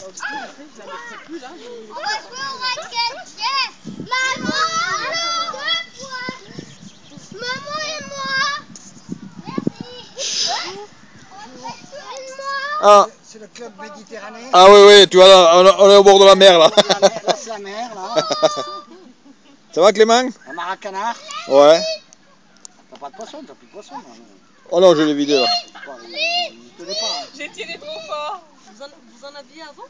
Je la mettrai plus là. On va jouer au basket, yes. Maman, deux fois. Maman et moi. Merci. Ah. C'est le club méditerranéen. Ah oui, oui, tu vois, on est au bord de la mer là. Là, c'est la mer, là. Ça va Clément? Un maracanard. Ouais. T'as pas de poisson, t'as plus de poisson. Là. Oh non, je l'ai vidé là. Je tenais pas. J'ai tiré trop fort. Vous en aviez avant?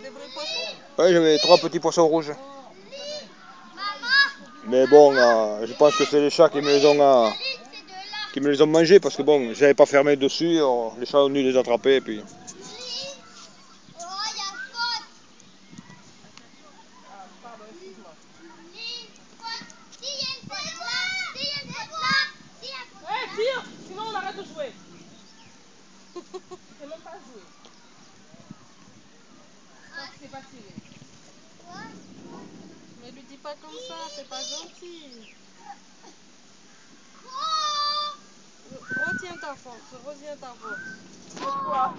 Des vrais poissons? Ouais, j'avais 3 petits poissons rouges. Mais bon, je pense que c'est les chats qui me les ont mangés parce que bon, j'avais pas fermé dessus, les chats ont dû les attraper et puis. Pardon, excuse-moi. Ouais, tire! Sinon on arrête de jouer. Tu sais même pas jouer. Donc c'est pas tiré. Mais lui dis pas comme ça, c'est pas gentil. Retiens ta force, retiens ta force. Pourquoi?